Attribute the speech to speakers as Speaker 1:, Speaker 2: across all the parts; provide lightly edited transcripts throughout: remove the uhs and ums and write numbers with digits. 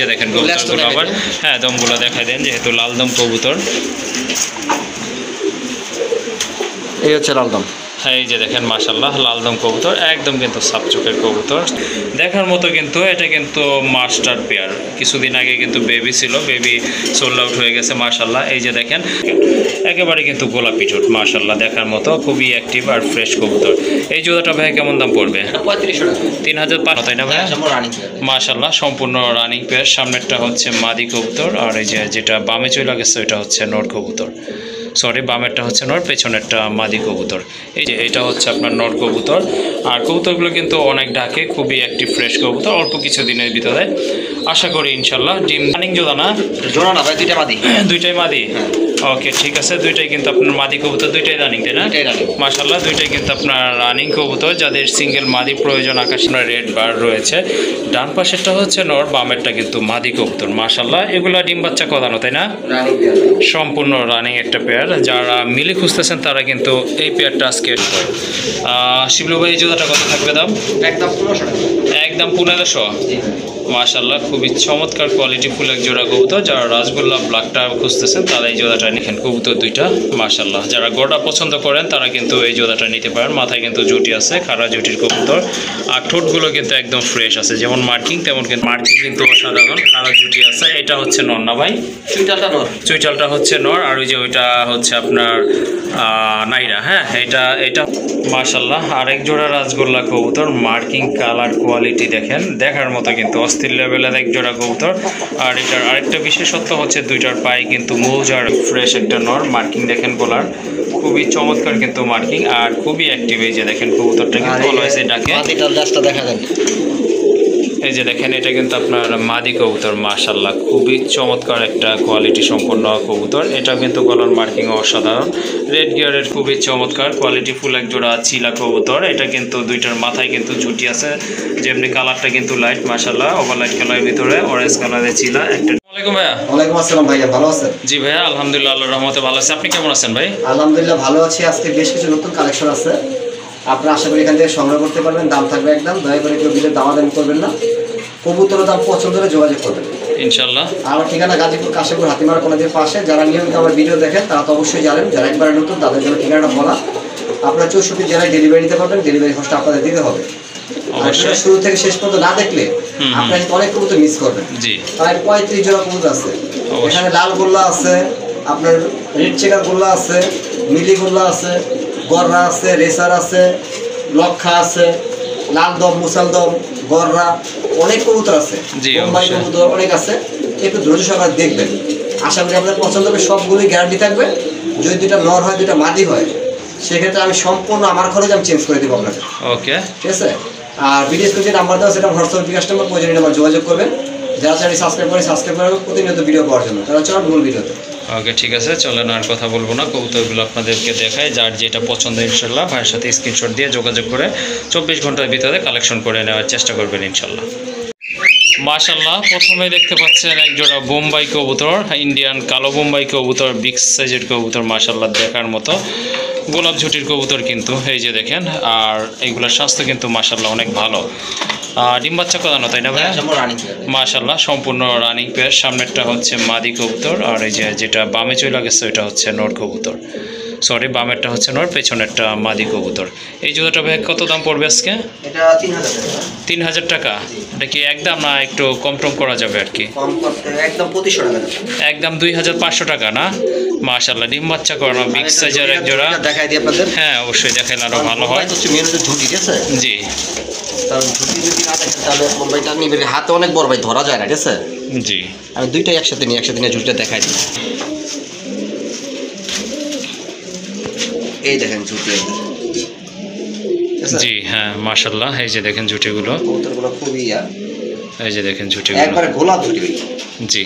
Speaker 1: যে দেখেন কবুতরগুলো আবার হ্যাঁ দমগুলো দেখাই দেন, যেহেতু লাল দম কবুতর।
Speaker 2: এই হচ্ছে লাল দম।
Speaker 1: হ্যাঁ এই যে দেখেন মাশাআল্লাহ লালদম কবুতর, একদম কিন্তু সাপ চোখের কবুতর দেখার মতো। কিন্তু এটা কিন্তু মাস্টার পেয়ার, কিছুদিন আগে কিন্তু বেবি ছিল, বেবি সোল্ড আউট হয়ে গেছে মাশাআল্লাহ। এই যে দেখেন একেবারে কিন্তু গোলাপি ঠোঁট মাশাআল্লাহ, দেখার মতো খুবই অ্যাক্টিভ আর ফ্রেশ কবুতর। এই জোড়াটা ভাই কেমন দাম পড়বে?
Speaker 2: 3500 টাকা।
Speaker 1: 3500 তাই না ভাই? মাশাআল্লাহ সম্পূর্ণ রানিং পেয়ার। সামনেরটা হচ্ছে মাদি কবুতর, আর এই যে যেটা বামে চলে গেছে এটা হচ্ছে নর কবুতর। সরি বামেরটা হচ্ছে নর, পেছনেরটা মাদি কবুতর। এই যে এটা হচ্ছে আপনার নর কবুতর। আর কবুতরগুলো কিন্তু অনেক ডাকে, খুবই অ্যাক্টিভ ফ্রেশ কবুতর, অল্প কিছু দিনের ভিতরে আশা করি ইনশাল্লাহ ডিম রানিং জোড়া না?
Speaker 2: জোড়া না ভাই, দুইটা মাদি।
Speaker 1: দুইটাই মাদি? ওকে ঠিক আছে, দুইটাই কিন্তু আপনার মাদি কবুতর, দুইটাই রানিং তাই না? মাশাআল্লাহ দুইটাই কিন্তু আপনার রানিং কবুতর। যাদের সিঙ্গেল মাদি প্রয়োজন আকাশে রেড বার রয়েছে। ডান পাশেরটা হচ্ছে নর, বামেরটা কিন্তু মাদি কবুতর মাশাআল্লাহ। এগুলা ডিম বাচ্চা করানো তাই না? সম্পূর্ণ রানিং একটা পেয়ার। যারা মিলি খুঁজতেছেন তারা কিন্তু এই পেয়ারটা আজকে। শিবলু ভাই এই জোড়াটা কত থাকবে দাম?
Speaker 2: একদম 1500 টাকা।
Speaker 1: একদম 1500? মাশাআল্লাহ খুবই চমৎকার কোয়ালিটি ফুল এক জোড়া কবুতর। যারা রাজগোল্লা ব্ল্যাকটা খুঁজতেছেন তারা এই জোড়াটা নিখেন। কবুতর দুইটা মাশাআল্লাহ। যারা গোড়া পছন্দ করেন তারা কিন্তু এই জোড়াটা নিতে পারেন। মাথায় কিন্তু জুটি আছে, খাড়া জুটির কবুতর। আর ঠোঁটগুলো কিন্তু একদম ফ্রেশ আছে, যেমন মার্কিং তেমন কিন্তু মার্কিং কিন্তু অসাধারণ, খাড়া জুটি আছে। এটা হচ্ছে নর না ভাই?
Speaker 2: চুইটালটা নর।
Speaker 1: চুইটালটা হচ্ছে নর, আর ওই যে ওইটা হচ্ছে আপনার নাইরা। হ্যাঁ এটা মাশাআল্লাহ আরেক জোড়া রাজগোল্লা কবুতর। মার্কিং কালার কোয়ালিটি দেখেন, দেখার মতো কিন্তু অস্থির লেভেলের এক জোড়া কবুতর। আর এটার আরেকটা বিশেষত্ব হচ্ছে দুইটার পায়ে কিন্তু মৌজার ফ্রেশ একটা নর। মার্কিং দেখেন গোলার, খুবই চমৎকার কিন্তু মার্কিং, আর খুবই অ্যাক্টিভ। এই যে দেখেন কবুতরটা কিন্তু অলওয়েজ ডাকে।
Speaker 2: দেখা দেন,
Speaker 1: এই যে দেখেন এটা কিন্তু আপনার মাদি কবুতর মাশাআল্লাহ, খুবই চমৎকার একটা কোয়ালিটি সম্পন্ন কবুতর। এটা কিন্তু গলার মার্কিং অসাধারণ, রেড গিয়ারের খুবই চমৎকার কোয়ালিটি ফুল এক জোড়া চিলা কবুতর। এটা কিন্তু দুইটার মাথায় কিন্তু ঝুটি আছে, যেমনি কালারটা কিন্তু লাইট মাশাআল্লাহ, ওভার লাইট কালারের ভিতরে অরেঞ্জ কালারের চিলা একটা। ওয়ালাইকুম ভাইয়া।
Speaker 2: ওয়ালাইকুম আসসালাম ভাইয়া, ভালো আছেন?
Speaker 1: জি ভাইয়া আলহামদুলিল্লাহ আল্লাহর রহমতে ভালো আছি। আপনি কেমন আছেন ভাই?
Speaker 2: আলহামদুলিল্লাহ ভালো আছি। আজকে বেশ কিছু নতুন কালেকশন আছে, আপনারা আশা করি এখান থেকে সংগ্রহ করতে পারবেন। দাম থাকবে একদম, দয়া করে কেউ বিলের দামাদামি করবেন না। কবুতরের দাম পছন্দ হলে যোগাযোগ করবেন
Speaker 1: ইনশাআল্লাহ।
Speaker 2: আমার ঠিকানা গাজীপুর কাশীপুর হাতিমারা কলেজের পাশে। যারা নিয়মিত আমার ভিডিও দেখেন তারা তো অবশ্যই জানেন, যারা একবারে নতুন তাদের জন্য ঠিকানাটা বলা। আপনারা 64 জেলায় ডেলিভারি নিতে পারবেন, ডেলিভারি খরচটা আপনাদের দিতে হবে। অবশ্যই শুরু থেকে শেষ পর্যন্ত না দেখলে আপনারা কিন্তু অনেক কবুতর মিস করবেন।
Speaker 1: জি
Speaker 2: প্রায় 35 জোড়া কবুতর আছে এখানে। লাল গোল্লা আছে, আপনার রেড চেকার গোল্লা আছে, মিলি গোল্লা আছে, গররা আছে, রেসার আছে, লক্ষা আছে, লাল দম, মুসাল দম, গররা, অনেক কবুতর আছে, বোম্বাই কবুতর অনেক আছে। একটু ধৈর্য সহকারে দেখবেন, আশা করি আপনার পছন্দ হবে। সবগুলোই গ্যারান্টি থাকবে। যদি দুইটা নর হয় দুইটা মাদি হয় সেক্ষেত্রে আমি সম্পূর্ণ আমার খরচ আমি চেঞ্জ করে দেবো আপনাকে।
Speaker 1: ওকে
Speaker 2: ঠিক আছে। আর ভিডিও স্ক্রিনে যে নাম্বার দেওয়া সেটা হোয়াটসঅ্যাপ বিকাশ নাম্বার, প্রয়োজনীয় নাম্বার যোগাযোগ করবেন। যারা চ্যানেল সাবস্ক্রাইব করবেন প্রতিনিয়ত ভিডিও পাওয়ার জন্য। তারা চল মূল ভিডিওতে।
Speaker 1: ওকে ঠিক আছে, চলেন আর কথা বলবো না, কবুতরগুলো আপনাদেরকে দেখায়। যার যেটা পছন্দ ইনশাল্লাহ ভাইয়ের সাথে স্ক্রিনশট দিয়ে যোগাযোগ করে 24 ঘন্টার ভিতরে কালেকশন করে নেওয়ার চেষ্টা করবেন ইনশাল্লাহ। মাশাআল্লাহ প্রথমে দেখতে পাচ্ছেন এক জোড়া বোম্বাই কবুতর, ইন্ডিয়ান কালো বোম্বাই কবুতর, বিগ সাইজের কবুতর মাশাআল্লাহ দেখার মতো। গোলাপ ঝুটির কবুতর কিন্তু এই যে দেখেন। আর এইগুলোর স্বাস্থ্য কিন্তু মাশাআল্লাহ অনেক ভালো। ডিম বাচ্চা করানো তাই না ভাই? মাশাআল্লাহ সম্পূর্ণ রানিং পেয়ার। সামনেরটা হচ্ছে মাদি কবুতর, আর এই যে যেটা বামে চলে গেছে ওইটা হচ্ছে নর কবুতর। সরি বামেরটা হচ্ছে নর, পেছনেরটা মাদি কবুতর। এই জোড়াটা ভাই কত দাম পড়বে আজকে?
Speaker 2: এটা 3000 টাকা।
Speaker 1: 3000 টাকা? এটা কি একদম না একটু কম টম করা যাবে আর কি?
Speaker 2: কম করতে একদম 2500 টাকা।
Speaker 1: একদম 2500 টাকা না? মাশাআল্লাহ ডিম বাচ্চা করানো বিগ সাইজের এক জোড়া।
Speaker 2: দেখাই দিই আপনাদের।
Speaker 1: হ্যাঁ অবশ্যই দেখাইলে আরো ভালো হয়।
Speaker 2: হচ্ছে মেনুতে ঝুটি, ঠিক আছে?
Speaker 1: জি।
Speaker 2: কারণ ঝুটি যদি না দেখেন তাহলে মুম্বাইটা নিবে হাতে অনেক বড় ভাই, ধরা যায় না, ঠিক আছে?
Speaker 1: জি
Speaker 2: আমি দুইটাই একসাথে নিয়ে ঝুটিটা দেখাই দিই। এই দেখেন ঝুটি।
Speaker 1: জি হ্যাঁ মাশাআল্লাহ এই যে দেখেন ঝুটিগুলো,
Speaker 2: কবুতরগুলো খুবই
Speaker 1: এই যে দেখেন ঝুটিগুলো
Speaker 2: একবারে গোলাপ ঝুটি।
Speaker 1: জি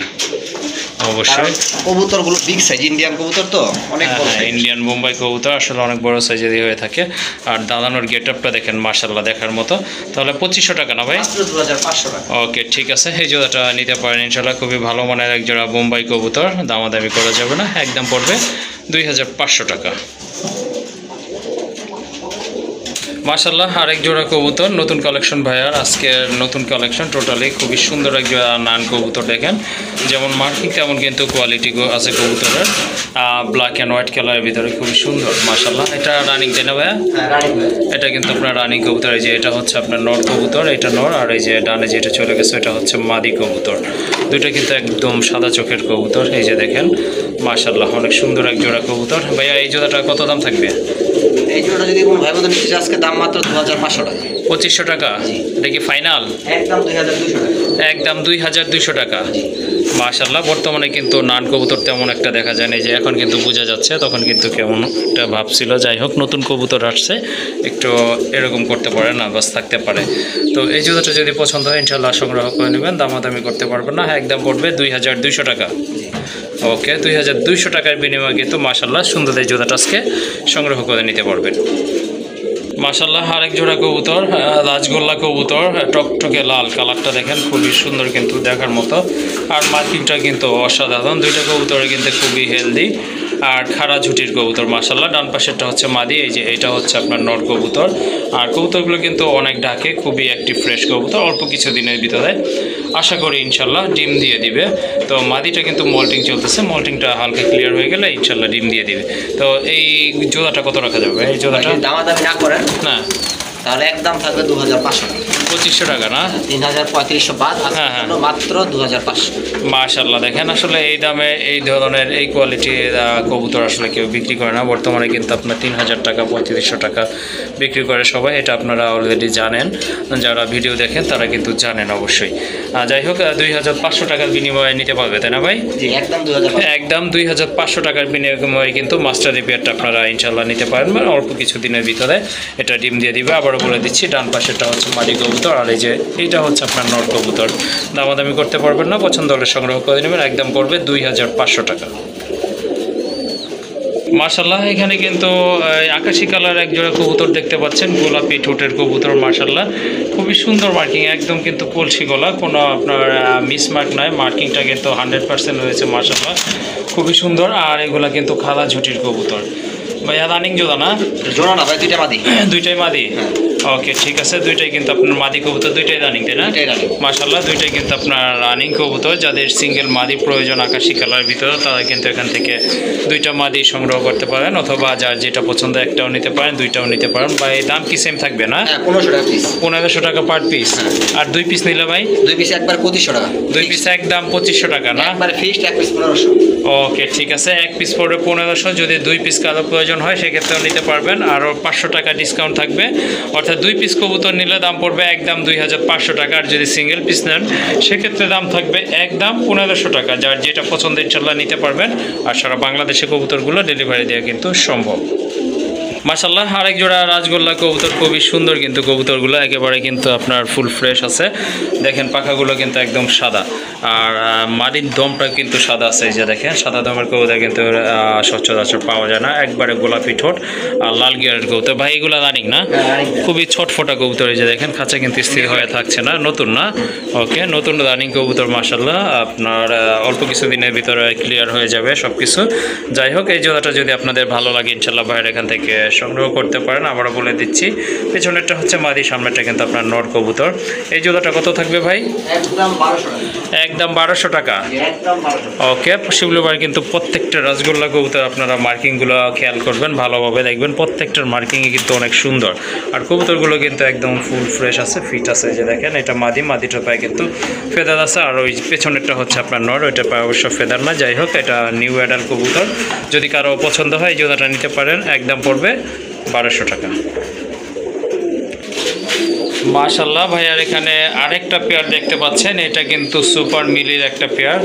Speaker 1: অবশ্যই।
Speaker 2: কবুতরগুলো বিগ সাইজ, ইন্ডিয়ান কবুতর তো অনেক বড় সাইজ।
Speaker 1: ইন্ডিয়ান বোম্বাই কবুতর আসলে অনেক বড় সাইজেরই হয়ে থাকে। আর দাদানোর গেটআপটা দেখেন মাশাআল্লাহ দেখার মতো। তাহলে 2500 টাকা না ভাই?
Speaker 2: মাত্র 2500 টাকা।
Speaker 1: ওকে ঠিক আছে, এই জোড়াটা নিতে পারেন ইনশাআল্লাহ। খুবই ভালো মানের এক জোড়া বোম্বাই কবুতর, দামাদামি করা যাবে না, একদম পড়বে 2500 টাকা। মাশাআল্লাহ আরেক জোড়া কবুতর নতুন কালেকশন ভাইয়ার আজকের নতুন কালেকশন টোটালি খুবই সুন্দর এক জোড়া নান কবুতর দেখেন যেমন মার্কিং তেমন কিন্তু কোয়ালিটি আছে কবুতরের ব্ল্যাক অ্যান্ড হোয়াইট কালারের ভিতরে খুবই সুন্দর মাশাআল্লাহ এটা রানিং তাই না ভাইয়া এটা কিন্তু আপনার রানিং কবুতর এই যে এটা হচ্ছে আপনার নর কবুতর এটা নর আর এই যে ডানে যেটা চলে গেছে এটা হচ্ছে মাদি কবুতর দুইটা কিন্তু একদম সাদা চোখের কবুতর এই যে দেখেন মাশাআল্লাহ অনেক সুন্দর এক জোড়া কবুতর ভাইয়া এই জোড়াটা কত দাম থাকবে
Speaker 2: এই জোড়াটা যদি কোনো ভাই বোন নিতে চায় আজকে দাম মাত্র 2500 টাকা
Speaker 1: 2500 টাকা এটা কি ফাইনাল
Speaker 2: একদম 2200 টাকা
Speaker 1: একদম 2200 টাকা মাশাআল্লাহ বর্তমানে কিন্তু নান কবুতর তেমন একটা দেখা যায় না যে এখন কিন্তু বোঝা যাচ্ছে তখন কিন্তু কেমন একটা ভাব ছিল যাই হোক নতুন কবুতর আসছে একটু এরকম করতে পারে না বাস থাকতে পারে তো এই জুতাটা যদি পছন্দ হয় ইনশাআল্লাহ সংগ্রহ করে নেবেন দামাদামি করতে পারবেন না একদম পড়বে 2200 টাকা ওকে 2200 টাকার বিনিময়ে কিন্তু মাশাআল্লাহ সুন্দর এই জুতাটা আজকে সংগ্রহ করে নিতে পারবেন মাশাআল্লাহ আরেক জোড়া কবুতর রাজগোল্লা কবুতর টকটকে লাল কালারটা দেখেন খুবই সুন্দর কিন্তু দেখার মতো আর মার্কিংটা কিন্তু অসাধারণ দুইটা কবুতর কিন্তু খুবই হেলদি আর খাড়া ঝুটির কবুতর মাশাআল্লাহ ডান পাশেরটা হচ্ছে মাদি এই যে এটা হচ্ছে আপনার নর কবুতর আর কবুতরগুলো কিন্তু অনেক ডাকে খুবই একটি ফ্রেশ কবুতর অল্প কিছু দিনের ভিতরে আশা করি ইনশাআল্লাহ ডিম দিয়ে দিবে তো মাদিটা কিন্তু মল্টিং চলতেছে মল্টিংটা হালকা ক্লিয়ার হয়ে গেলে ইনশাআল্লাহ ডিম দিয়ে দিবে তো এই জোড়াটা কত রাখা যাবে এই জোড়াটা
Speaker 2: দামাদামি না করেন
Speaker 1: না
Speaker 2: তাহলে একদম থাকবে 2500 টাকা
Speaker 1: 2500 টাকা না
Speaker 2: 3350 বাদ
Speaker 1: হ্যাঁ, হ্যাঁ।
Speaker 2: মাত্র 2500
Speaker 1: মাশাআল্লাহ দেখেন আসলে এই দামে এই ধরনের এই কোয়ালিটির কবুতর আসলে কেউ বিক্রি করে না বর্তমানে কিন্তু আপনার 3000 টাকা 3500 টাকা বিক্রি করে সবাই এটা আপনারা অলরেডি জানেন যারা ভিডিও দেখেন তারা কিন্তু জানেন অবশ্যই যাই হোক 2500 টাকার বিনিময়ে নিতে পারবে তাই না ভাই
Speaker 2: জি একদম 2500
Speaker 1: একদম 2500 টাকার বিনিময়ে কিন্তু মাস্টার রিপেয়ারটা আপনারা ইনশাআল্লাহ নিতে পারেন মানে অল্প কিছু দিনের ভিতরে এটা ডিম দিয়ে দিবে আবারও বলে দিচ্ছি ডান পাশেরটা হচ্ছে মাদি কবুতর আর এই যে এইটা হচ্ছে আপনার নর কবুতর দামাদামি করতে পারবেন না পছন্দ হলে সংগ্রহ করে নেবেন একদম পড়বে 2500 টাকা মাশাআল্লাহ এখানে কিন্তু আকাশি কালার এক জোড়া কবুতর দেখতে পাচ্ছেন গোলাপি ঠোঁটের কবুতর মাশাআল্লাহ খুবই সুন্দর মার্কিং একদম কিন্তু কলসি গলা কোনো আপনার মিসমার্ক নয় মার্কিংটা কিন্তু 100% রয়েছে মাশাআল্লাহ খুবই সুন্দর আর এগুলা কিন্তু খালা ঝুটির কবুতর ভাইয়া রানিং জোড়া না
Speaker 2: জোড়া না ভাই দুইটা মাদি
Speaker 1: দুইটাই মাদি ওকে ঠিক আছে দুইটাই কিন্তু আপনার মাদি কবুতর দুইটাই রানিং তাই না মাশাআল্লাহ দুইটাই কিন্তু আপনার রানিং কবুতর যাদের সিঙ্গেল মাদি প্রয়োজন আকাশি কালার ভিতরে তারা কিন্তু এখান থেকে দুইটা মাদি সংগ্রহ করতে পারেন অথবা যার যেটা পছন্দ একটাও নিতে পারেন দুইটাও নিতে পারেন ভাই দাম কি সেম থাকবে না
Speaker 2: 1500 টাকা পিস
Speaker 1: 1500 টাকা পার পিস আর দুই পিস নিলে ভাই
Speaker 2: দুই পিস একবার 2500 টাকা
Speaker 1: দুই পিস একদম 2500 টাকা না
Speaker 2: একবার ফিক্সড এক পিস 1500
Speaker 1: ওকে ঠিক আছে এক পিস পড়বে 1500 যদি দুই পিস কারো প্রয়োজন হয় সেক্ষেত্রেও নিতে পারবেন আরও 500 টাকা ডিসকাউন্ট থাকবে অর্থাৎ দুই পিস কবুতর নিলে দাম পড়বে একদম 2500 টাকা আর যদি সিঙ্গেল পিস নেন সেক্ষেত্রে দাম থাকবে একদম 1500 টাকা যার যেটা পছন্দ ইনশাআল্লাহ নিতে পারবেন আর সারা বাংলাদেশে কবুতরগুলো ডেলিভারি দেওয়া কিন্তু সম্ভব মাশাআল্লাহ আরেক জোড়া রাজগোল্লা কবুতর খুবই সুন্দর কিন্তু কবুতরগুলো একেবারে কিন্তু আপনার ফুল ফ্রেশ আছে দেখেন পাখাগুলো কিন্তু একদম সাদা আর মাটির দমটা কিন্তু সাদা আছে যে দেখেন সাদা দমের কবুতর কিন্তু সচরাচর পাওয়া যায় না একবারে গোলাপি ঠোঁট আর লাল গিয়ারের কবুতর ভাই এগুলো রানিং না খুবই ছটফটা কবুতর এই যে দেখেন খাঁচা কিন্তু স্থির হয়ে থাকছে না নতুন না ওকে নতুন রানিং কবুতর মাশাআল্লাহ আপনার অল্প কিছু দিনের ভিতরে ক্লিয়ার হয়ে যাবে সব কিছু যাই হোক এই জোড়াটা যদি আপনাদের ভালো লাগে ইনশাআল্লাহ ভাইয়ের এখান থেকে সংগ্রহ করতে পারেন আবারও বলে দিচ্ছি পেছনেরটা হচ্ছে মাদি সামনেরটা কিন্তু আপনার নর কবুতর এই জোড়াটা কত থাকবে ভাই একদম 1200 টাকা ওকে শিবলু ভাই কিন্তু প্রত্যেকটা রাজগোল্লা কবুতর আপনারা মার্কিংগুলো খেয়াল করবেন ভালোভাবে দেখবেন প্রত্যেকটার মার্কিংই কিন্তু অনেক সুন্দর আর কবুতরগুলো কিন্তু একদম ফুল ফ্রেশ আছে ফিট আছে যে দেখেন এটা মাদিটার পায়ে কিন্তু ফেদার আছে আর ওই পেছনেরটা হচ্ছে আপনার নর ওইটা পায়ে অবশ্য ফেদার না যাই হোক এটা নিউ অ্যাডাল কবুতর যদি কারো পছন্দ হয় এই জোড়াটা নিতে পারেন একদম পড়বে 1200 টাকা মাশাআল্লাহ ভাইয়ার এখানে আরেকটা পেয়ার দেখতে পাচ্ছেন এটা কিন্তু সুপার মিলির একটা পেয়ার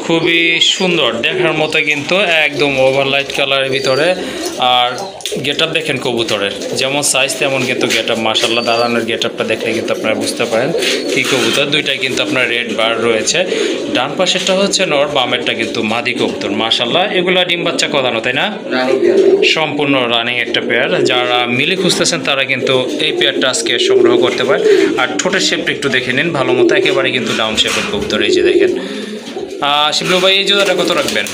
Speaker 1: খুবই সুন্দর দেখার মতো কিন্তু একদম ওভারলাইট কালারের ভিতরে আর গেটআপ দেখেন কবুতরের যেমন সাইজ তেমন কিন্তু গেটআপ মাশাআল্লাহ দাদানের গেটআপটা দেখলে কিন্তু আপনারা বুঝতে পারেন কি কবুতর দুইটাই কিন্তু আপনার রেড বার রয়েছে ডান পাশেরটা হচ্ছে নর বামেরটা কিন্তু মাদি কবুতর মাশাআল্লাহ এগুলা ডিম বাচ্চা করানো তাই না সম্পূর্ণ রানিং একটা পেয়ার যারা মিলি খুঁজতেছেন তারা কিন্তু এই পেয়ারটা আজকে সংগ্রহ করতে পারেন আর ঠোঁটের শেপটা একটু দেখে নিন ভালো মতো একেবারে কিন্তু ডাউন শেপের কবুতর এই যে দেখেন শিবলু ভাই এই জোড়াটা কত রাখবেন?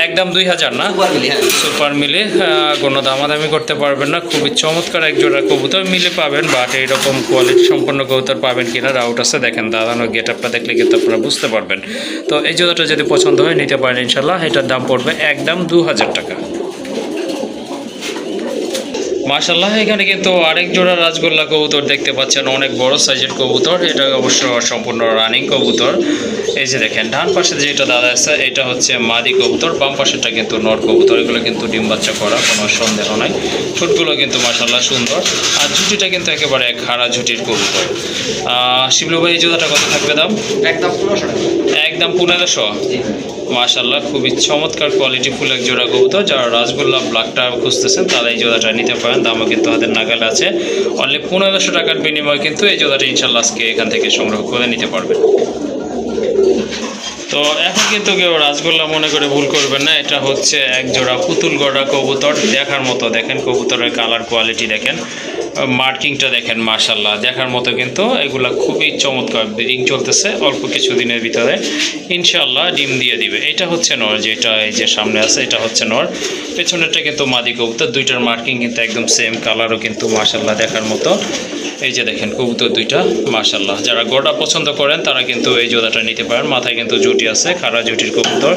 Speaker 1: একদম 2000 না? সুপার মিলে কোনো দামাদামি করতে পারবেন না। খুবই চমৎকার এক জোড়া কবুতর মিলে পাবেন, বাট এইরকম কোয়ালিটি সম্পন্ন কবুতর পাবেন কিনা ডাউট আছে। দেখেন দাদানোর গেট আপটা দেখলে কিন্তু আপনারা বুঝতে পারবেন। তো এই জোড়াটা যদি পছন্দ হয় নিতে পারেন ইনশাল্লাহ। এটার দাম পড়বে একদম 2000 টাকা। মাশাআল্লাহ, এখানে কিন্তু আরেক জোড়া রাজগোল্লা কবুতর দেখতে পাচ্ছেন, অনেক বড় সাইজের কবুতর। এটা অবশ্য সম্পূর্ণ রানিং কবুতর। এই যে দেখেন ডান পাশে যেটা দাদা আছে এটা হচ্ছে মাদি কবুতর, বাম পাশেটা কিন্তু নর কবুতর। এগুলো কিন্তু ডিম বাচ্চা করা, কোনো সন্দেহ নাই। ঠোঁটগুলো কিন্তু মাশাআল্লাহ সুন্দর, আর ঝুটিটা কিন্তু একেবারে এক খাড়া ঝুটির কবুতর। শিবলু ভাই এই জোড়াটা কত থাকবে দাম?
Speaker 2: একদম 1500 টাকা।
Speaker 1: একদম 1500। মাশাআল্লাহ, খুবই চমৎকার কোয়ালিটি ফুল এক জোড়া কবুতর। যারা রাজগোল্লা ব্ল্যাকটা খুঁজতেছেন তারা এই জোড়াটা নিতে পারেন। দামও কিন্তু হাতের নাগালে আছে। অনলি 1500 টাকার বিনিময়ে কিন্তু এই জোড়াটা ইনশাল্লাহ আজকে এখান থেকে সংগ্রহ করে নিতে পারবেন। তো এখন কিন্তু কেউ রাজগোল্লা মনে করে ভুল করবেন না। এটা হচ্ছে এক জোড়া পুতুল গড়া কবুতর, দেখার মতো। দেখেন কবুতরের কালার কোয়ালিটি দেখেন, মার্কিংটা দেখেন, মাশাআল্লাহ দেখার মতো। কিন্তু এগুলা খুবই চমৎকার। ব্রিডিং চলতেছে, অল্প কিছু দিনের ভিতরে ইনশাআল্লাহ ডিম দিয়ে দিবে। এটা হচ্ছে নর, যেটা এই যে সামনে আছে এটা হচ্ছে নর, পেছনেরটা কিন্তু মাদি কবুতর। দুইটার মার্কিং কিন্তু একদম সেম, কালারও কিন্তু মাশাআল্লাহ দেখার মতো। এই যে দেখেন কবুতর দুইটা মাশাআল্লাহ। যারা গোড়া পছন্দ করেন তারা কিন্তু এই জোড়াটা নিতে পারেন। মাথায় কিন্তু জুটি আছে, খাড়া জুটির কবুতর।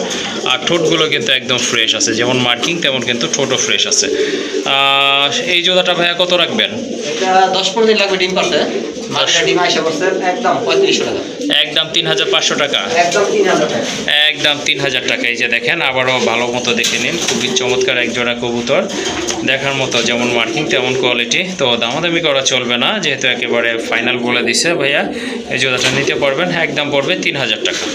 Speaker 1: আর ঠোঁটগুলো কিন্তু একদম ফ্রেশ আছে, যেমন মার্কিং তেমন কিন্তু ঠোঁটও ফ্রেশ আছে। এই জোড়াটা ভাইয়া কত রাখবেন?
Speaker 2: এটা 10-15 দিন লাগবে ডিম পারতে। মাছটা ডিম আইসা করছে একদম 3500 টাকা।
Speaker 1: একদম 3500 টাকা।
Speaker 2: একদম 3000 টাকা।
Speaker 1: একদম 3000 টাকা। এই যে দেখেন আবারও ভালো মতো দেখে নিন, খুবই চমৎকার এক জোড়া কবুতর, দেখার মতো, যেমন মার্কিং তেমন কোয়ালিটি। তো দামাদামি করা চলবে না, যেহেতু একেবারে ফাইনাল বলে দিছে ভাইয়া। এই জোড়াটা নিতে পারবেন, একদম পড়বে 3000 টাকা।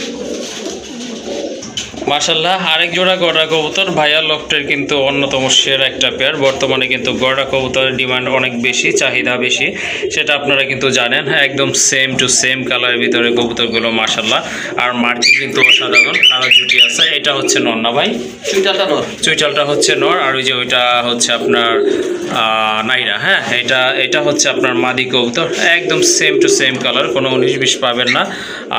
Speaker 1: মাশাআল্লাহ, আরেক জোড়া গড়া কবুতর। ভাইয়া লফটের কিন্তু অন্যতম সেরা একটা পেয়ার। বর্তমানে কিন্তু গড়া কবুতরের ডিমান্ড অনেক বেশি, চাহিদা বেশি, সেটা আপনারা কিন্তু জানেন। একদম সেম টু সেম কালারের ভিতরে কবুতরগুলো মাশাআল্লাহ। আর মার্কিং কিন্তু অসাধারণ, কালার জুটি আছে। এটা হচ্ছে নর না ভাই?
Speaker 2: চুইটালটা নর।
Speaker 1: চুইটালটা হচ্ছে নর, আর ওই যে ওইটা হচ্ছে আপনার নাইরা। হ্যাঁ, এটা হচ্ছে আপনার মাদি কবুতর। একদম সেম টু সেম কালার, কোনো 19-20 পাবেন না।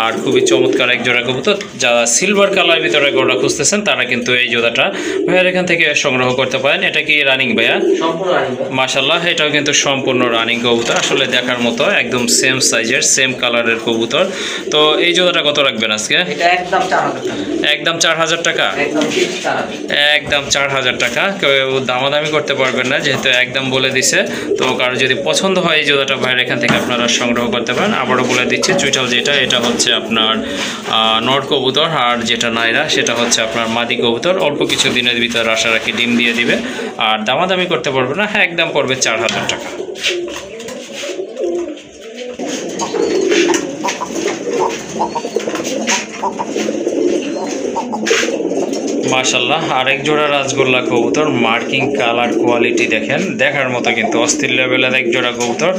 Speaker 1: আর খুবই চমৎকার এক জোড়া কবুতর। যারা সিলভার কালার ভিতরে গোড়া খুঁজতেছেন তারা কিন্তু এই জোড়াটা ভাইয়ার এখান থেকে সংগ্রহ করতে পারেন। এটা কি রানিং ভাইয়া?
Speaker 2: সম্পূর্ণ রানিং
Speaker 1: মাশাআল্লাহ, এটাও কিন্তু সম্পূর্ণ রানিং কবুতর। আসলে দেখার মতো, একদম সেম সাইজের সেম কালারের কবুতর। তো এই জোড়াটা কত রাখবেন আজকে?
Speaker 2: এটা একদম 4000 টাকা।
Speaker 1: একদম 4000 টাকা।
Speaker 2: একদম ঠিক 4000।
Speaker 1: একদম 4000 টাকা। কেউ দামাদামি করতে পারবেন না, যেহেতু একদম বলে দিছে। তো কারো যদি পছন্দ হয় এই জোড়াটা ভাইয়ের এখান থেকে আপনারা সংগ্রহ করতে পারেন। আবারও বলে দিচ্ছে, চুইটাল যেটা এটা হচ্ছে আপনার নর কবুতর, আর যেটা নাইরা সেটা হচ্ছে আপনার মাদি কবুতর। অল্প কিছু দিনের ভিতরে আশা রাখি ডিম দিয়ে দিবে, আর দামাদামি করতে পারবে না। একদম পড়বে 4000 টাকা। মাশাআল্লাহ, আরেক জোড়া রাজগোল্লা কবুতর। মার্কিং, কালার, কোয়ালিটি দেখেন, দেখার মতো কিন্তু অস্থির লেভেলের এক জোড়া কবুতর।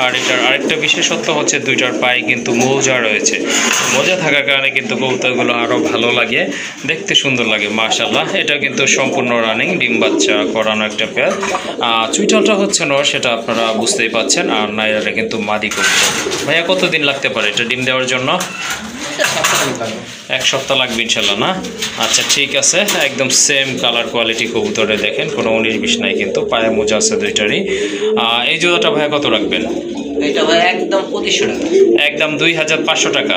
Speaker 1: আর এটার আরেকটা বিশেষত্ব হচ্ছে দুইটার পায়ে কিন্তু মোজা রয়েছে। মোজা থাকার কারণে কিন্তু কবুতরগুলো আরও ভালো লাগে, দেখতে সুন্দর লাগে মাশাআল্লাহ। এটা কিন্তু সম্পূর্ণ রানিং, ডিম বাচ্চা করানো একটা পেয়ার। চুইটালটা হচ্ছে নর, সেটা আপনারা বুঝতেই পাচ্ছেন। আর নাইরাটা কিন্তু মাদি কবুতর। ভাইয়া কতদিন লাগতে পারে এটা ডিম দেওয়ার জন্য? 1 সপ্তাহ লাগবে ইনশাল্লাহ না? আচ্ছা ঠিক আছে। একদম সেম কালার কোয়ালিটি কবুতরে দেখেন, কোনো 19-20 নাই কিন্তু, পায়ে মোজা আছে দুইটারই। এই জোড়াটা ভাইয়া কত রাখবেন?
Speaker 2: এটা ভাই একদম 2500 টাকা।
Speaker 1: একদম 2500 টাকা।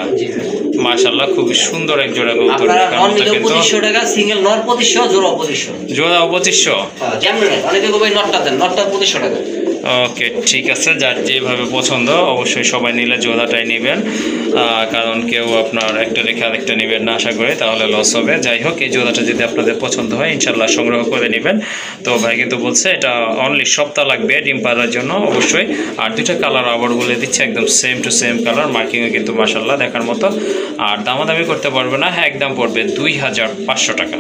Speaker 1: মাশাআল্লাহ, খুব সুন্দর এক জোড়া কবুতর।
Speaker 2: আপনারা নর নিলে 2500 টাকা, সিঙ্গেল নর 2500, জোড়া 2500।
Speaker 1: জোড়া 2500?
Speaker 2: যেমন অনেকে কই নরটা দেন, নরটা 2500 টাকা।
Speaker 1: ওকে ঠিক আছে, যার যেভাবে পছন্দ অবশ্যই সবাই নিলে জোড়াটাই নেবেন, কারণ কেউ আপনার একটা রেখে আরেকটা নেবেন না আশা করি, তাহলে লস হবে। যাই হোক, এই জোড়াটা যদি আপনাদের পছন্দ হয় ইনশাল্লাহ সংগ্রহ করে নেবেন। তো ভাই কিন্তু বলছে এটা অনলি সপ্তাহ লাগবে ডিম পাড়ার জন্য অবশ্যই। আর দুইটা কালার আবার বলে দিচ্ছে, একদম সেম টু সেম কালার, মার্কিংও কিন্তু মাশাআল্লাহ দেখার মতো। আর দামাদামি করতে পারবে না, একদম পড়বে 2500 টাকা।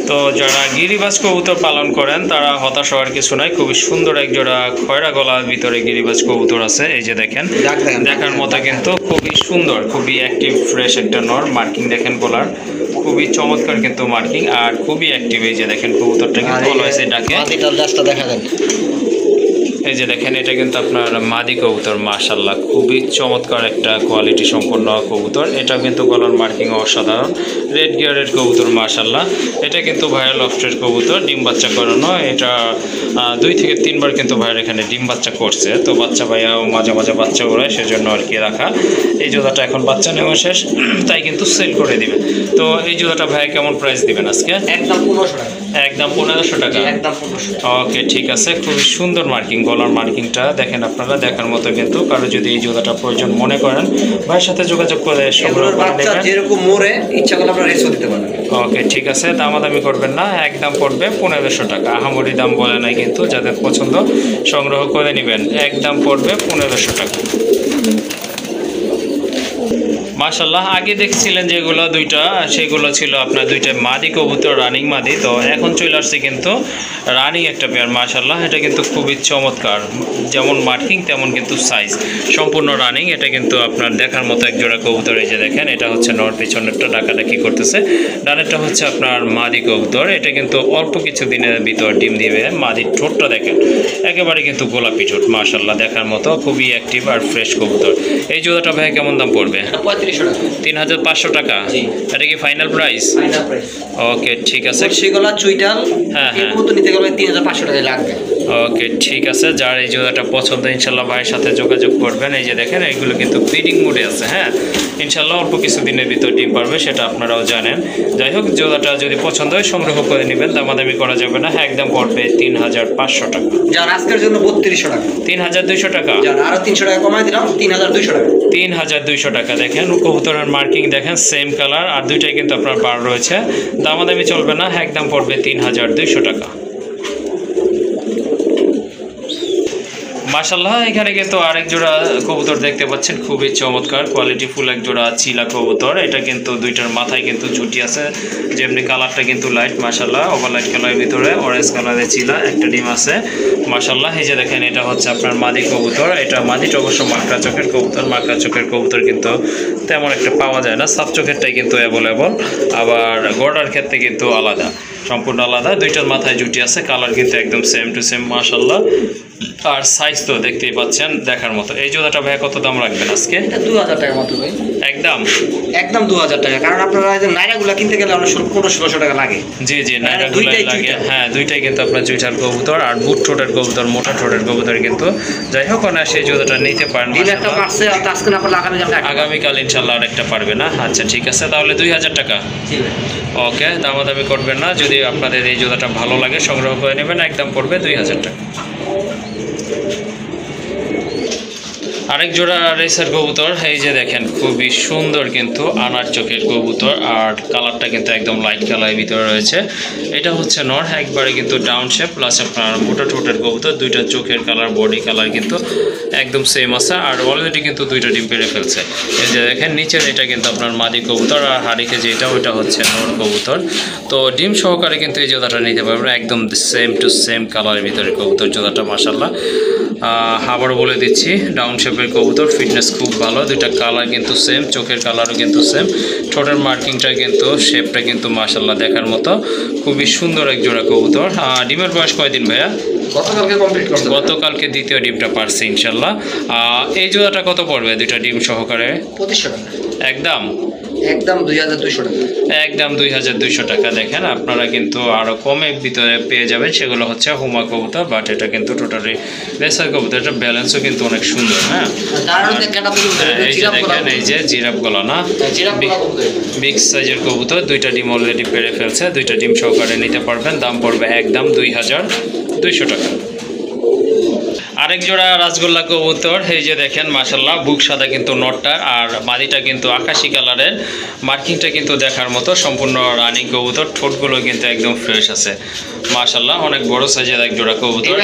Speaker 1: তো যারা গিরিবাজ কবুতর পালন করেন তারা হতাশ হওয়ার কিছু নাই। খুবই সুন্দর এক জোড়া খয়রা গলার ভিতরে গিরিবাজ কবুতর আছে। এই যে দেখেন, দেখার মতো কিন্তু খুবই সুন্দর, খুবই অ্যাক্টিভ ফ্রেশ একটা নর। মার্কিং দেখেন গলার, খুবই চমৎকার কিন্তু মার্কিং, আর খুবই অ্যাক্টিভ। এই যে দেখেন কবুতরটা কিন্তু অলওয়েজ ডাকে।
Speaker 2: দেখা দেন
Speaker 1: এই যে দেখেন এটা কিন্তু আপনার মাদি কবুতর, মাশাআল্লাহ খুবই চমৎকার একটা কোয়ালিটি সম্পন্ন কবুতর। এটা কিন্তু গলার মার্কিং অসাধারণ, রেড গিয়ারের কবুতর মাশাআল্লাহ। এটা কিন্তু ভাইরাল লফটের কবুতর, ডিম বাচ্চা করানো। এটা 2 থেকে 3 বার কিন্তু ভাইয়ের এখানে ডিম বাচ্চা করছে। তো বাচ্চা ভাইয়া মাঝে মাঝে বাচ্চা ওড়ায়, সেজন্য আর কি রাখা। এই জোড়াটা এখন বাচ্চা নেওয়া শেষ, তাই কিন্তু সেল করে দিবে। তো এই জোড়াটা ভাইয়া কেমন প্রাইস দিবেন আজকে?
Speaker 2: একদম 1500 টাকা।
Speaker 1: একদম 1500 টাকা।
Speaker 2: একদম 1500।
Speaker 1: ওকে ঠিক আছে, খুবই সুন্দর মার্কিং, গলার মার্কিংটা দেখেন আপনারা, দেখার মতো কিন্তু। কারো যদি এই জোড়াটা প্রয়োজন মনে করেন ভাইয়ের সাথে যোগাযোগ করে সংগ্রহ করে
Speaker 2: বাচ্চা
Speaker 1: নেবেন।
Speaker 2: যেরকম মোড়ে ইচ্ছা করলে আপনারা রেসও দিতে পারেন।
Speaker 1: ওকে ঠিক আছে, দামাদামি করবেন না, একদম পড়বে 1500 টাকা। আহামরি দাম বলে নাই কিন্তু, যাদের পছন্দ সংগ্রহ করে নেবেন। একদম পড়বে 1500 টাকা। মাশাআল্লাহ আগে দেখছিলেন যেগুলো দুইটা, সেগুলো ছিল আপনার দুইটা মাদি কবুতর, রানিং মাদি। তো এখন চলে আসছে কিন্তু রানিং একটা পেয়ার মাশাআল্লাহ। এটা কিন্তু খুবই চমৎকার, যেমন মার্কিং তেমন কিন্তু সাইজ, সম্পূর্ণ রানিং। এটা কিন্তু আপনার দেখার মতো এক জোড়া কবুতর। এই যে দেখেন এটা হচ্ছে নর, পিছনেরটা ডাকাডাকি করতেছে, ডানেরটা হচ্ছে আপনার মাদি কবুতর। এটা কিন্তু অল্প কিছু দিনের ভিতর ডিম দিবে। মাদির ঠোঁটটা দেখেন একেবারে কিন্তু গোলাপি ঠোঁট মাশাআল্লাহ, দেখার মতো খুবই অ্যাক্টিভ আর ফ্রেশ কবুতর। এই জোড়াটা ভাই কেমন দাম পড়বে? 3500 টাকা। এটা কি final price?
Speaker 2: Final price.
Speaker 1: Okay ঠিক আছে,
Speaker 2: সেগুলা চুইটাল
Speaker 1: হ্যাঁ
Speaker 2: এই মতো নিতে গেলে 3500 টাকা লাগবে।
Speaker 1: ওকে ঠিক আছে, যার এই জোড়াটা পছন্দ ইনশাল্লাহ ভাইয়ের সাথে যোগাযোগ করবেন। এই যে দেখেন এইগুলো কিন্তু ব্রিডিং মুডে আছে, হ্যাঁ ইনশাল্লাহ অল্প কিছু দিনের ভিতর ডিম পারবে, সেটা আপনারাও জানেন। যাই হোক জোড়াটা যদি পছন্দ হয় সংগ্রহ করে নেবেন, দামাদামি করা যাবে না। একদম পড়বে 3500 টাকা।
Speaker 2: যার আজকের জন্য 3200 টাকা।
Speaker 1: 3200 টাকা।
Speaker 2: যার আরো 300 টাকা কমাই দিলাম, 3200 টাকা।
Speaker 1: 3200 টাকা। দেখেন কবুতরের মার্কিং দেখেন, সেম কালার, আর দুইটাই কিন্তু আপনার বার রয়েছে, দামাদামি চলবে না। একদম পড়বে 3200 টাকা। মাশাআল্লাহ এখানে কিন্তু আরেক জোড়া কবুতর দেখতে পাচ্ছেন, খুবই চমৎকার কোয়ালিটি ফুল এক জোড়া চিলা কবুতর। এটা কিন্তু দুইটার মাথায় কিন্তু ঝুটি আছে, যেমনি কালারটা কিন্তু লাইট মাশাআল্লাহ, ওভার লাইট কালারের ভিতরে অরেঞ্জ কালারের চিলা, একটা ডিম আছে মাশাআল্লাহ। এই যে দেখেন এটা হচ্ছে আপনার মাদি কবুতর। এটা মাদিটা অবশ্য মাকড়া চোখের কবুতর। মাকড়া চোখের কবুতর কিন্তু তেমন একটা পাওয়া যায় না, সাফ চোখেরটাই কিন্তু অ্যাভেলেবল, আবার গড়ার ক্ষেত্রে কিন্তু আলাদা, সম্পূর্ণ আলাদা। দুইটার মাথায় জুটি আছে, কালার কিন্তু একদম সেম টু সেম মাশাআল্লাহ। আর সাইজ তো দেখতেই পাচ্ছেন দেখার মতো। এই জোড়াটা ভাই কত দাম রাখবেন আজকে?
Speaker 2: এটা 2000 টাকা মতো ভাই।
Speaker 1: একদম
Speaker 2: 2000 টাকা। কারণ আপনারা এই যে নাইরাগুলা কিনতে গেলে আমরা 1500 টাকা লাগে।
Speaker 1: জি জি, নাইরাগুলো লাগে, হ্যাঁ দুইটাই কিন্তু আপনার জুইটার কবুতর আর বুট ঠোঁটের কবুতর, মোটা ঠোঁটের কবুতর কিন্তু। যাই হোক না, সেই জোড়াটা নিতে পারেন।
Speaker 2: একটা পারছে আর আজকে না পারলে
Speaker 1: আগামীকাল ইনশাল্লাহ আরেকটা পারবে না। আচ্ছা ঠিক আছে, তাহলে 2000 টাকা।
Speaker 2: জি ভাই।
Speaker 1: ওকে, দামাদামি করবেন না। যদি আপনাদের এই জোড়াটা ভালো লাগে সংগ্রহ করে নেবেন, একদম পড়বে 2000 টাকা। আরেক জোড়া রেসার কবুতর, এই যে দেখেন খুবই সুন্দর কিন্তু আনার চোখের কবুতর, আর কালারটা কিন্তু একদম লাইট কালারের ভিতরে রয়েছে। এটা হচ্ছে নর, একবারে কিন্তু ডাউন শেপ প্লাস আপনার মোটা ঠোঁটের কবুতর। দুইটা চোখের কালার, বডি কালার কিন্তু একদম সেম আছে, আর অলরেডি কিন্তু দুইটা ডিম পেড়ে ফেলছে। এই যে দেখেন নিচের এটা কিন্তু আপনার মাদি কবুতর, আর হাড়িকে যেটা ওইটা হচ্ছে নর কবুতর। তো ডিম সহকারে কিন্তু এই জোড়াটা নিতে পারবেন, একদম সেম টু সেম কালারের ভিতরে কবুতর জোড়াটা মাশাআল্লাহ। আবারও বলে দিচ্ছি ডাউন শেপের কবুতর, ফিটনেস খুব ভালো। দুইটা কালার কিন্তু সেম, চোখের কালারও কিন্তু সেম, ঠোঁটের মার্কিংটা কিন্তু শেপটা কিন্তু মাশাআল্লাহ দেখার মতো, খুবই সুন্দর এক জোড়া কবুতর। ডিমের বয়স কয়দিন ভাইয়া?
Speaker 2: গতকালকে কমপ্লিট করতে,
Speaker 1: গতকালকে দ্বিতীয় ডিমটা পারছে ইনশাল্লাহ। এই জোড়াটা কত পড়বে দুইটা ডিম সহকারে?
Speaker 2: 2500 টাকা।
Speaker 1: একদম
Speaker 2: 2200 টাকা।
Speaker 1: একদম 2200 টাকা। দেখেন আপনারা কিন্তু আরও কমের ভিতরে পেয়ে যাবেন, সেগুলো হচ্ছে হুমা কবুতর, বাট এটা কিন্তু টোটালি রেসার কবুতর। এটা ব্যালেন্সও কিন্তু অনেক সুন্দর, হ্যাঁ এই যে দেখেন এই যে জিরাফ গলা না, বিগ সাইজের কবুতর। দুইটা ডিম অলরেডি পেড়ে ফেলছে, দুইটা ডিম সহকারে নিতে পারবেন। দাম পড়বে একদম 2200 টাকা। আরেক জোড়া রাসগোল্লা কবুতর, এই যে দেখেন মাশাআল্লাহ বুক সাদা কিন্তু নটটা, আর মাদিটা কিন্তু আকাশি কালারের। মার্কিংটা কিন্তু দেখার মতো, সম্পূর্ণ রানিং কবুতর। ঠোঁটগুলো কিন্তু একদম ফ্রেশ আছে মাশাআল্লাহ, অনেক বড় সাইজের এক জোড়া কবুতর।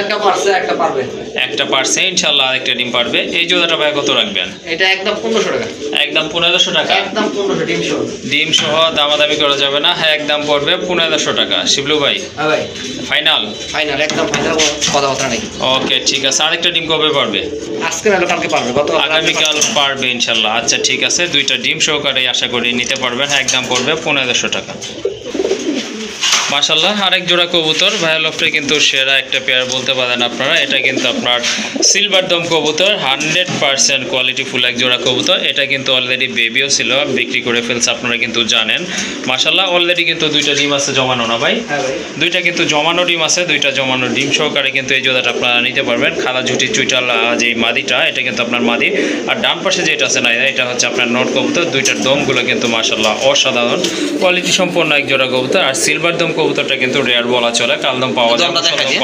Speaker 1: একটা পারছে ইনশাআল্লাহ, আরেকটা ডিম পারবে। এই জোড়াটা ভাই কত রাখবেন?
Speaker 2: এটা একদম 1500 টাকা।
Speaker 1: একদম 1500 টাকা।
Speaker 2: একদম 1500 ডিম সহ।
Speaker 1: ডিম সহ দামাদামি করা যাবে না, হ্যাঁ একদম পড়বে 1500 টাকা। শিবলু ভাই
Speaker 2: হ্যাঁ ভাই,
Speaker 1: ফাইনাল?
Speaker 2: ফাইনাল, একদম ফাইনাল, কথাবার্তা নেই।
Speaker 1: ওকে ঠিক আছে, আরেকটা ডিম কবে পারবে?
Speaker 2: আজকে না কালকে পারবে,
Speaker 1: আগামীকাল পারবে ইনশাল্লাহ। আচ্ছা ঠিক আছে, দুইটা ডিম সহকারে আশা করি নিতে পারবেন। একদম পড়বে 1500 টাকা। মাশাআল্লাহ আরেক জোড়া কবুতর ভাইয়া লফটে কিন্তু সেরা একটা পেয়ার বলতে পারেন আপনারা। এটা কিন্তু আপনার সিলভার দম কবুতর, 100% কোয়ালিটি ফুল এক জোড়া কবুতর। এটা কিন্তু অলরেডি বেবিও ছিল, বিক্রি করে ফেলছে, আপনারা কিন্তু জানেন। মাশাআল্লাহ অলরেডি কিন্তু দুইটা ডিম আছে জমানো না ভাই?
Speaker 2: হ্যাঁ ভাই,
Speaker 1: দুইটা কিন্তু জমানো ডিম আছে, দুইটা জমানো ডিম সহকারে কিন্তু এই জোড়াটা আপনারা নিতে পারবেন। খালা ঝুটি চুইটাল যে মাদিটা, এটা কিন্তু আপনার মাদি। আর ডান পাশে যেটা আছে না, এটা হচ্ছে আপনার নট কবুতর। দুইটার দমগুলো কিন্তু মাশাআল্লাহ অসাধারণ কোয়ালিটি সম্পন্ন এক জোড়া কবুতর। আর সিলভার দম কবুতরটা কিন্তু রেয়ার বলা চলে, কালদম পাওয়া যায়,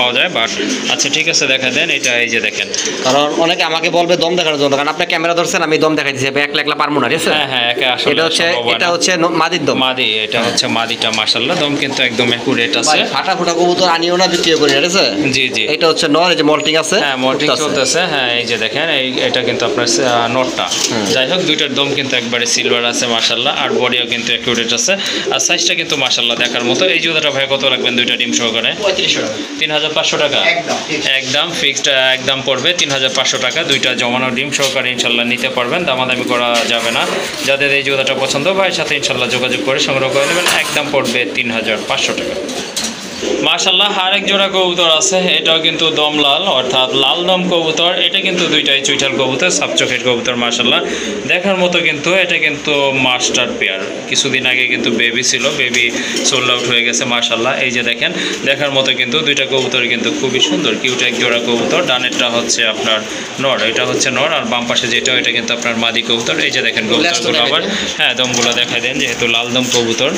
Speaker 1: পাওয়া যায় বাট আচ্ছা ঠিক আছে দেখা দেন। এটা এই যে দেখেন,
Speaker 2: কারণ অনেকে আমাকে বলবে দম দেখার জন্য, কারণ আপনি ক্যামেরা ধরছেন, আমি দম দেখাই দিচ্ছি, একলা একলা পারবো না, ঠিক আছে?
Speaker 1: হ্যাঁ হ্যাঁ, একা আসলে
Speaker 2: এটা হচ্ছে মাদির দম,
Speaker 1: মাদি। এটা হচ্ছে মাদিটা মাশাআল্লাহ দম কিন্তু একদম একুরেট আছে।
Speaker 2: ফাটা ফুটা কবুতর আনিও না, বিক্রিও করি, ঠিক আছে?
Speaker 1: জি জি,
Speaker 2: এটা হচ্ছে নর, এই যে মল্টিং আছে,
Speaker 1: হ্যাঁ মল্টিং চলতেছে। হ্যাঁ এই যে দেখেন, এটা কিন্তু আপনার নটটা। যাই হোক দুইটার দম কিন্তু একবারে সিলভার আছে মাশাআল্লাহ, আর বডিও কিন্তু একুরেট আছে, আর সাইজটা কিন্তু মাশাআল্লাহ দেখার মতো। এই জোড়াটা ভাই কত রাখবেন দুইটা ডিম সহকারে?
Speaker 2: 3500 টাকা
Speaker 1: 3500 টাকা একদম ফিক্সড, একদম পড়বে 3500 টাকা। দুইটা জমানো ডিম সহকারে ইনশাল্লাহ নিতে পারবেন, দামাদামি করা যাবে না। যাদের এই জোড়াটা পছন্দ ভাইয়ের সাথে ইনশাল্লাহ যোগাযোগ করে সংগ্রহ করে নেবেন, একদম পড়বে 3500 টাকা। মাশাআল্লাহ আরেক জোড়া কবুতর আছে, এটাও কিন্তু দম লাল, অর্থাৎ লাল দম কবুতর। এটা কিন্তু দুইটাই চুইঠাল কবুতর, সাবচোখের কবুতর মাশাআল্লাহ দেখার মতো। কিন্তু এটা কিন্তু মাস্টার পেয়ার, কিছুদিন আগে কিন্তু বেবি ছিল, বেবি সোল্ড আউট হয়ে গেছে মাশাআল্লাহ। এই যে দেখেন দেখার মতো কিন্তু দুইটা কবুতর কিন্তু খুবই সুন্দর কিউট এক জোড়া কবুতর। ডানেরটা হচ্ছে আপনার নর, এটা হচ্ছে নর, আর বাম পাশে যেটা এটা কিন্তু আপনার মাদি কবুতর। এই যে দেখেন কবুতরগুলো আবার, হ্যাঁ দমগুলো দেখাই দেন, যেহেতু লাল দম কবুতর।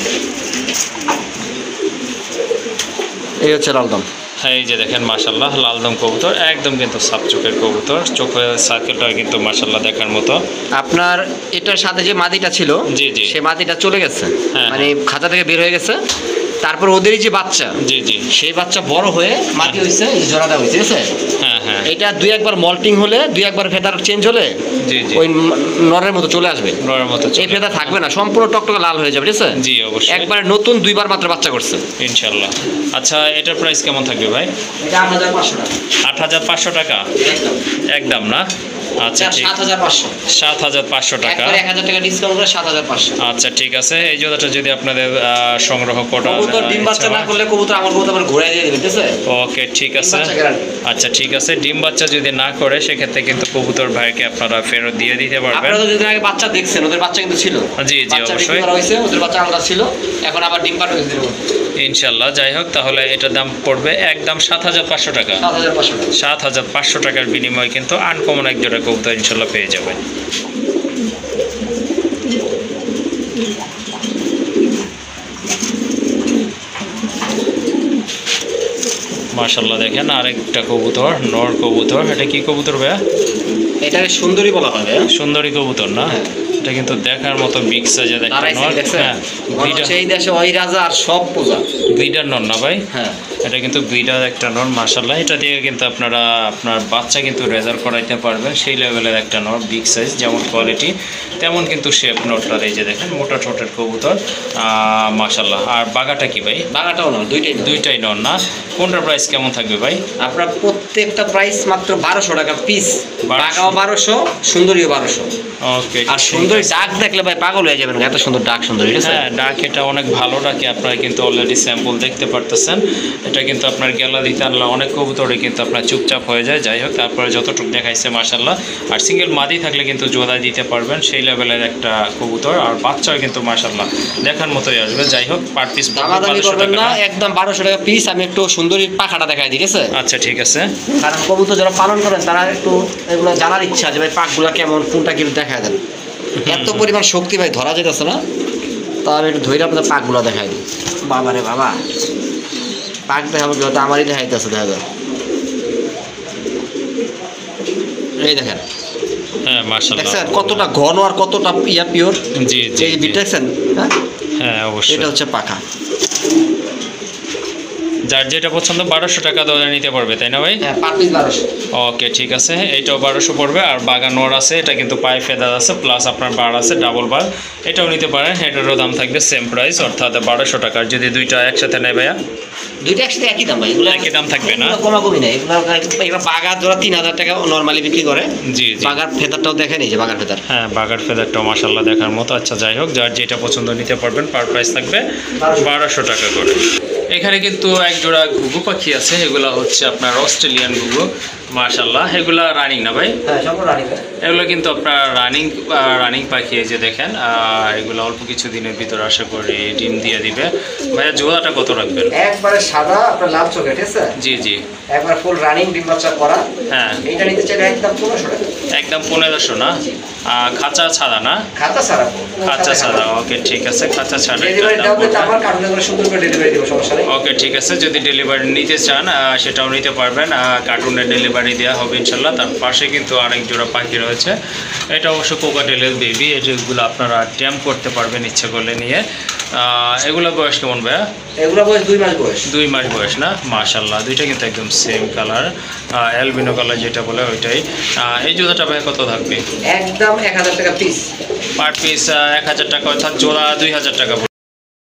Speaker 2: এই হচ্ছে লালদম।
Speaker 1: হ্যাঁ এই যে দেখেন মাশাআল্লাহ লালদম কবুতর, একদম কিন্তু সাবচোখের কবুতর, চোখের সার্কেলটা কিন্তু মাশাআল্লাহ দেখার মতো।
Speaker 2: আপনার এটার সাথে যে মাদিটা ছিল,
Speaker 1: জি জি,
Speaker 2: সে মাদিটা চলে গেছে,
Speaker 1: হ্যাঁ,
Speaker 2: মানে খাঁচা থেকে বের হয়ে গেছে। তারপর ওদেরই যে বাচ্চা,
Speaker 1: জি জি,
Speaker 2: সেই বাচ্চা বড় হয়ে মাটি হয়েছে, এই জোড়াটা হয়েছে, ঠিক আছে?
Speaker 1: হ্যাঁ হ্যাঁ,
Speaker 2: এটা দুই একবার মল্টিং হলে, দুই একবার ফেদার চেঞ্জ হলে
Speaker 1: জি জি,
Speaker 2: ওই নরের মতো চলে আসবে,
Speaker 1: নরের মতো
Speaker 2: এই ফেদার থাকবে না, সম্পূর্ণ টকটকে লাল হয়ে যাবে, ঠিক আছে?
Speaker 1: জি অবশ্যই,
Speaker 2: একবারে নতুন, দুইবার মাত্র বাচ্চা করছে
Speaker 1: ইনশাআল্লাহ। আচ্ছা এটার প্রাইস কেমন থাকবে ভাই?
Speaker 2: এটা 8500 টাকা
Speaker 1: 8500 টাকা একদম না? আচ্ছা ঠিক, 7500 টাকা,
Speaker 2: 1000 টাকা ডিসকাউন্ট করে 7500।
Speaker 1: আচ্ছা ঠিক আছে। এই জোড়াটা যদি আপনাদের সংগ্রহ করা
Speaker 2: কবুতর ডিম বাচ্চা না করলে কবুতর আমার কবুতর আবার ঘুরাই দিয়ে দিবেন, ঠিক আছে?
Speaker 1: ওকে ঠিক আছে, আচ্ছা ঠিক আছে। ডিম বাচ্চা যদি না করে সেক্ষেত্রে কিন্তু কবুতর ভাইকে আপনারা ফেরত দিয়ে দিতে পারবেন।
Speaker 2: আপনারা যদি আগে বাচ্চা দেখছেন, ওদের বাচ্চা কিন্তু ছিল,
Speaker 1: জি জি অবশ্যই,
Speaker 2: ওদের বাচ্চা আলাদা ছিল, এখন আবার ডিম পার হয়েছে
Speaker 1: ইনশাল্লাহ। যাই হোক তাহলে এটার দাম পড়বে একদম 7500 টাকা। 7500 টাকার বিনিময়ে কিন্তু আনকমন এক জোড়া কবুতর ইনশাল্লাহ পেয়ে যাবেন। মাশাআল্লাহ দেখেন আরেকটা কবুতর, নর কবুতর। এটা কি কবুতর ভাইয়া?
Speaker 2: এটাকে সুন্দরী বলা হয়।
Speaker 1: সুন্দরী কবুতর না? এটা কিন্তু দেখার মতো বিগ সাইজের একটা নর। হ্যাঁ
Speaker 2: এই দেশে ওই রাজা আর সব পূজা
Speaker 1: ব্রিডার নর না ভাই?
Speaker 2: হ্যাঁ
Speaker 1: এটা কিন্তু ব্রিডার একটা নর মাশাআল্লাহ। এটা দিয়ে কিন্তু আপনারা আপনার বাচ্চা কিন্তু রেজাল্ট করাইতে পারবেন, সেই লেভেলের একটা নর, বিগ সাইজ, যেমন কোয়ালিটি তেমন কিন্তু শেপ নরটার। এই যে দেখেন মোটা ঠোঁটের কবুতর মাশাআল্লাহ। আর বাগাটা কি ভাই?
Speaker 2: বাগাটাও নর,
Speaker 1: দুইটাই নর না? কোনটার প্রাইস কেমন থাকবে ভাই?
Speaker 2: আপনার প্রত্যেকটা প্রাইস মাত্র 1200 টাকা পিস, বাগাও 1200, সুন্দরীও 1200।
Speaker 1: ওকে,
Speaker 2: আর সুন্দরী ডাক দেখলে ভাই পাগল হয়ে যাবেন, এত সুন্দর ডাক সুন্দরী।
Speaker 1: হ্যাঁ ডাক এটা অনেক ভালো ডাকে, আপনারা কিন্তু অলরেডি স্যাম্পল দেখতে পারতেছেন। এটা কিন্তু আপনার গেলা দিতে আনলে অনেক কবুতরে কিন্তু আপনার চুপচাপ হয়ে যায়। যাই হোক তারপরে যতটুকু দেখাইছে মাশাআল্লাহ। আর সিঙ্গেল মাদি থাকলে কিন্তু জোড়া দিতে পারবেন, সেই লেভেলের একটা কবুতর। আর বাচ্চাও কিন্তু মাশাআল্লাহ দেখার মতোই আসবে। যাই হোক পার পিস
Speaker 2: দামাদামি করবেন না, একদম 1200 টাকা পিস। আমি একটু সুন্দরীর পাখাটা দেখাই দিই, ঠিক আছে?
Speaker 1: আচ্ছা ঠিক আছে।
Speaker 2: কারণ কবুতর যারা পালন করেন তারা একটু এগুলো জানার ইচ্ছা যে ভাই পাকগুলা কেমন, কোনটা কি দেখা দেন। এত পরিমাণ শক্তি ভাই ধরা যেতেছে না, তো আমি একটু ধরে আপনাদের পাকগুলো দেখাই দিই। বাবা রে বাবা, পাক দেখাবো কি, হয়তো আমারই দেখাইতেছে, দেখা যায়। এই দেখেন,
Speaker 1: হ্যাঁ মাশাআল্লাহ
Speaker 2: দেখছেন কতটা ঘন আর কতটা পিওর।
Speaker 1: জি জি,
Speaker 2: এই বিট দেখছেন?
Speaker 1: হ্যাঁ অবশ্যই।
Speaker 2: এটা হচ্ছে পাখা।
Speaker 1: যার যেটা পছন্দ 1200 টাকা ধরে নিতে পারবে, তাই না ভাই?
Speaker 2: হ্যাঁ পার পিস 1200।
Speaker 1: ওকে ঠিক আছে, এইটাও 1200 পড়বে। আর বাগা নর আছে, এটা কিন্তু পায়ে ফেদার আছে, প্লাস আপনার বার আছে, ডাবল বার, এটাও নিতে পারেন। এটারও দাম থাকবে সেম প্রাইস, অর্থাৎ 1200 টাকার। যদি দুইটা একসাথে নেয় ভাইয়া
Speaker 3: দুইটা একসাথে একই দাম ভাই, এগুলো
Speaker 1: একই দাম থাকবে না?
Speaker 3: কমাকমি নাই এগুলো। এগুলো বাগার জোড়া 3000 টাকা নরমালি বিক্রি করে।
Speaker 1: জি জি।
Speaker 3: বাগার ফেদারটাও দেখেন, এই যে বাগার ফেদার।
Speaker 1: হ্যাঁ, বাগার ফেদারটাও মাশাআল্লাহ দেখার মতো। আচ্ছা যাই হোক, যার যেটা পছন্দ নিতে পারবেন। পার প্রাইস থাকবে 1200 টাকা করে। এখানে কিন্তু এক জোড়া ঘুঘু পাখি আছে, এগুলা হচ্ছে আপনার অস্ট্রেলিয়ান ঘুঘু মাশাআল্লাহ। এগুলা রানিং না ভাই?
Speaker 3: হ্যাঁ, সব রানিং।
Speaker 1: এগুলো কিন্তু আপনার রানিং পাখি, এই যে দেখেন। এগুলো অল্প কিছু দিনের ভিতরে আশা করি ডিম দিয়ে দিবে। ভাইয়া জোড়াটা কত রাখবেন?
Speaker 2: একবারে সাদা আপনার লাল চোখে, ঠিক আছে?
Speaker 1: জি জি।
Speaker 2: একবার ফুল রানিং ডিম বাচ্চা করা।
Speaker 1: হ্যাঁ,
Speaker 2: এইটা নিতে চাইলে একদম 1500 টাকা।
Speaker 1: একদম 1500 না? খাঁচা ছাড়া না?
Speaker 2: খাতা ছাড়া।
Speaker 1: খাঁচা ছাড়া, ওকে ঠিক আছে। খাঁচা ছাড়া
Speaker 2: ডেলিভারি দাও তো আমার কার্টুনে করে সুন্দর করে ডেলিভারি দেব, সমস্যা নেই।
Speaker 1: ওকে ঠিক আছে। যদি ডেলিভারি নিতে চান সেটাও নিতে পারবেন। কার্টুনে ডেলিভারি দেওয়া হবে ইনশাল্লাহ। তার পাশে কিন্তু আরেক জোড়া পাখি রয়েছে, এটা অবশ্য কোকাটেলের বেবি। এগুলো আপনারা ট্যাম করতে পারবেন ইচ্ছে করলে নিয়ে। এগুলো বয়স কেমন ভাইয়া?
Speaker 2: এগুলো বয়স 2 মাস বয়স।
Speaker 1: 2 মাস বয়স না? মাশাল্লাহ, দুইটা কিন্তু একদম সেম কালার, অ্যালবিনো কালার যেটা বলে ওইটাই। এই জোড়াটা ভাই কত থাকবে?
Speaker 2: একদম 1000 টাকা পিস।
Speaker 1: পার পিস 1000 টাকা, অর্থাৎ জোড়া 2000 টাকা।